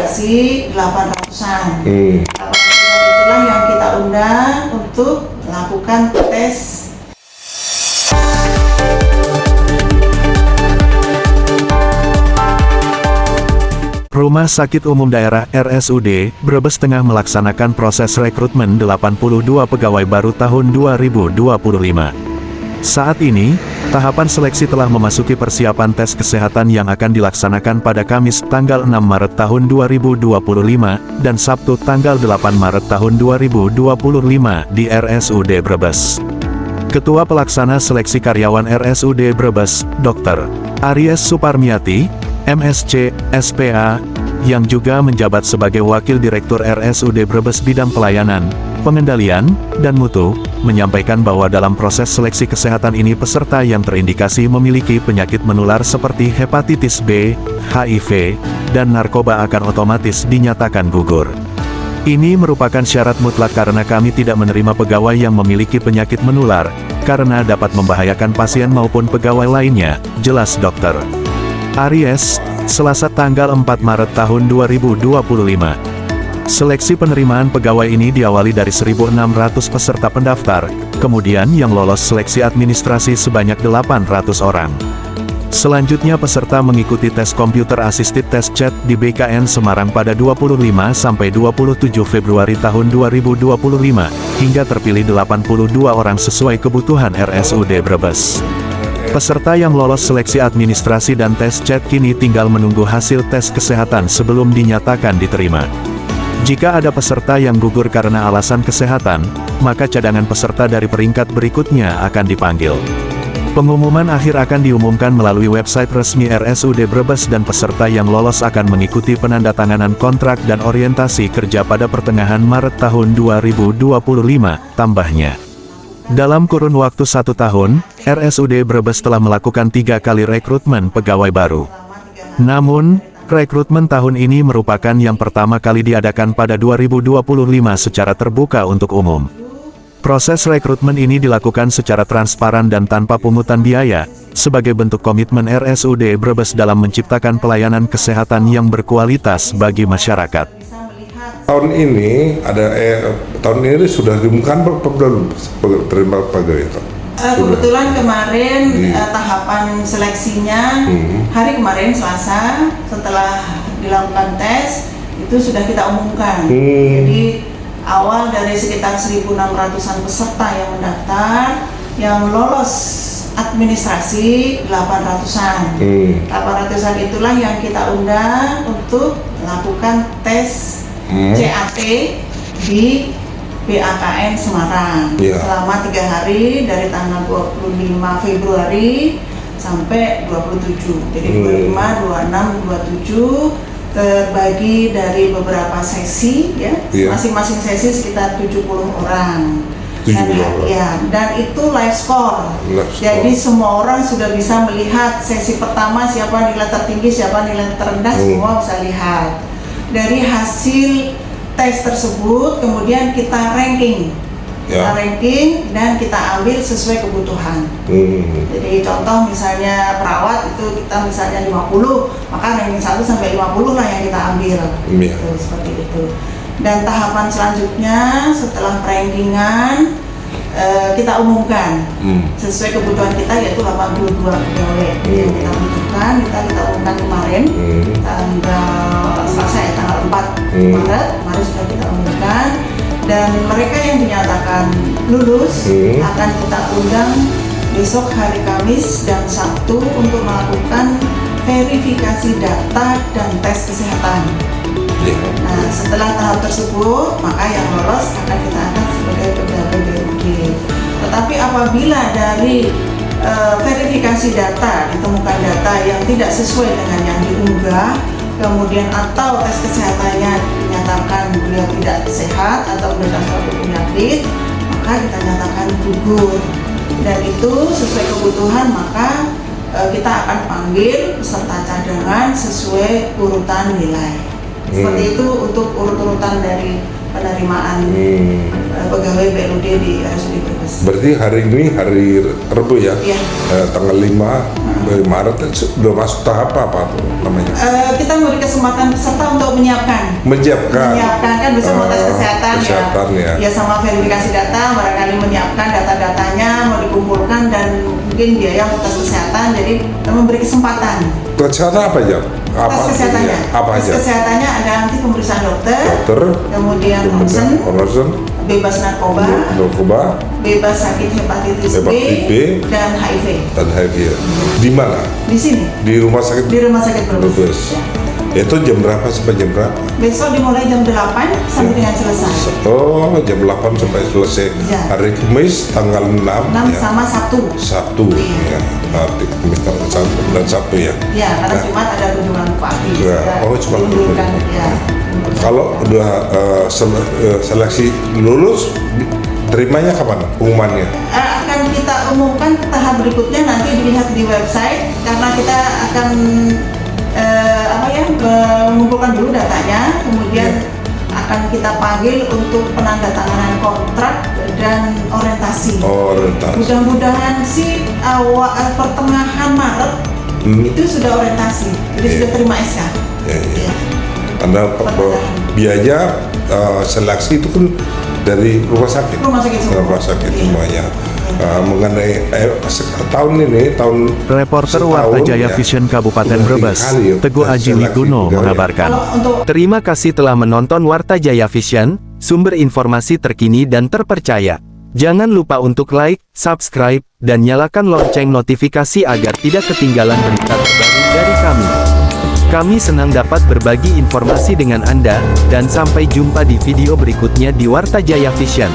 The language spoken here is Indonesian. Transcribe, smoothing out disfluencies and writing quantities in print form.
administrasi 800-an. 800-an itulah yang kita undang untuk melakukan tes. Rumah Sakit Umum Daerah RSUD Brebes tengah melaksanakan proses rekrutmen 82 pegawai baru tahun 2025. Saat ini, tahapan seleksi telah memasuki persiapan tes kesehatan yang akan dilaksanakan pada Kamis tanggal 6 Maret tahun 2025 dan Sabtu tanggal 8 Maret tahun 2025 di RSUD Brebes. Ketua Pelaksana Seleksi Karyawan RSUD Brebes, Dr. Aries Suparmiati, MSc, SPA, yang juga menjabat sebagai Wakil Direktur RSUD Brebes Bidang Pelayanan, Pengendalian, dan Mutu, menyampaikan bahwa dalam proses seleksi kesehatan ini peserta yang terindikasi memiliki penyakit menular seperti hepatitis B, HIV, dan narkoba akan otomatis dinyatakan gugur. Ini merupakan syarat mutlak karena kami tidak menerima pegawai yang memiliki penyakit menular, karena dapat membahayakan pasien maupun pegawai lainnya, jelas Dr. Aries, Selasa tanggal 4 Maret tahun 2025. Seleksi penerimaan pegawai ini diawali dari 1.600 peserta pendaftar, kemudian yang lolos seleksi administrasi sebanyak 800 orang. Selanjutnya peserta mengikuti tes Computer Assisted Test Chat di BKN Semarang pada 25-27 Februari tahun 2025, hingga terpilih 82 orang sesuai kebutuhan RSUD Brebes. Peserta yang lolos seleksi administrasi dan tes chat kini tinggal menunggu hasil tes kesehatan sebelum dinyatakan diterima. Jika ada peserta yang gugur karena alasan kesehatan, maka cadangan peserta dari peringkat berikutnya akan dipanggil. Pengumuman akhir akan diumumkan melalui website resmi RSUD Brebes dan peserta yang lolos akan mengikuti penandatanganan kontrak dan orientasi kerja pada pertengahan Maret tahun 2025, tambahnya. Dalam kurun waktu 1 tahun, RSUD Brebes telah melakukan 3 kali rekrutmen pegawai baru. Namun, rekrutmen tahun ini merupakan yang pertama kali diadakan pada 2025 secara terbuka untuk umum. Proses rekrutmen ini dilakukan secara transparan dan tanpa pungutan biaya, sebagai bentuk komitmen RSUD Brebes dalam menciptakan pelayanan kesehatan yang berkualitas bagi masyarakat. Tahun ini sudah diumumkan belum terima pegawai itu? Kebetulan kemarin tahapan seleksinya hari kemarin Selasa setelah dilakukan tes itu sudah kita umumkan. Jadi awal dari sekitar 1.600-an peserta yang mendaftar, yang lolos administrasi 800-an. 800-an itulah yang kita undang untuk melakukan tes CAT di BAKN Semarang selama 3 hari dari tanggal 25 Februari sampai 27. Jadi 25, 26, 27 terbagi dari beberapa sesi ya. Masing-masing sesi sekitar 70 orang. Dan itu live score. Jadi semua orang sudah bisa melihat sesi pertama siapa nilai tertinggi, siapa nilai terendah, semua bisa lihat. Dari hasil tes tersebut kemudian kita ranking. Kita ranking dan kita ambil sesuai kebutuhan. Jadi contoh misalnya perawat itu kita misalnya 50, maka ranking 1 sampai 50 lah yang kita ambil. Seperti itu. Dan tahapan selanjutnya setelah rankingan kita umumkan sesuai kebutuhan kita, yaitu 82 pegawai yang kita butuhkan. Kita umumkan kemarin tanggal Selasa ya, tanggal 4 Maret kemarin sudah kita umumkan, dan mereka yang dinyatakan lulus akan kita undang besok hari Kamis dan Sabtu untuk melakukan verifikasi data dan tes kesehatan. Nah, setelah tahap tersebut, maka yang lolos akan kita angkat sebagai pegawai BUMD. Tetapi apabila dari verifikasi data ditemukan data yang tidak sesuai dengan yang diunggah, kemudian atau tes kesehatannya dinyatakan beliau tidak sehat atau menderita suatu penyakit, maka kita nyatakan gugur. Dan itu sesuai kebutuhan, maka kita akan panggil peserta cadangan sesuai urutan nilai. Seperti itu untuk urut-urutan dari penerimaan pegawai BLUD di RSUD Brebes. Berarti hari ini hari Rabu ya? Iya. Tanggal 5 Maret sudah masuk tahap apa tuh namanya? Kita memberi kesempatan peserta untuk menyiapkan kan bersama tes kesehatan ya. Ya sama verifikasi data, barangkali menyiapkan data-datanya mau dikumpulkan dan mungkin biaya untuk tes kesehatan, jadi memberi kesempatan. Kesehatan apa aja? Tes kesehatannya. Tes kesehatannya ada nanti pemeriksaan dokter, kemudian ronsen, bebas narkoba, bebas sakit hepatitis B, dan HIV. Di mana? Di sini. Di rumah sakit. Di rumah sakit Brebes. Ya. Itu jam berapa sampai jam berapa? Besok dimulai jam 8 sampai dengan selesai. Oh, jam 8 sampai selesai. Ya. Hari Kamis tanggal 6 ya. Sama Sabtu. Ya. Hari Kamis tanggal 1 dan Sabtu ya. Ya, karena Jumat ada kunjungan pagi. Ya. Oh, cuma kunjungan. Ya. Kalau udah seleksi lulus, terimanya kapan pengumumannya? Akan kita umumkan tahap berikutnya, nanti dilihat di website, karena kita akan mengumpulkan dulu datanya, kemudian akan kita panggil untuk penandatanganan kontrak dan orientasi. Mudah-mudahan sih pertengahan Maret itu sudah orientasi, jadi sudah terima SK. Ya. Karena biaya seleksi itu kan dari rumah sakit semuanya. Mengenai tahun ini Reporter Warta Jaya Vision Kabupaten Brebes, Teguh Aji Wigono mengabarkan. Terima kasih telah menonton Warta Jaya Vision, sumber informasi terkini dan terpercaya. Jangan lupa untuk like, subscribe, dan nyalakan lonceng notifikasi agar tidak ketinggalan berita terbaru dari kami. Kami senang dapat berbagi informasi dengan Anda, dan sampai jumpa di video berikutnya di Warta Jaya Vision.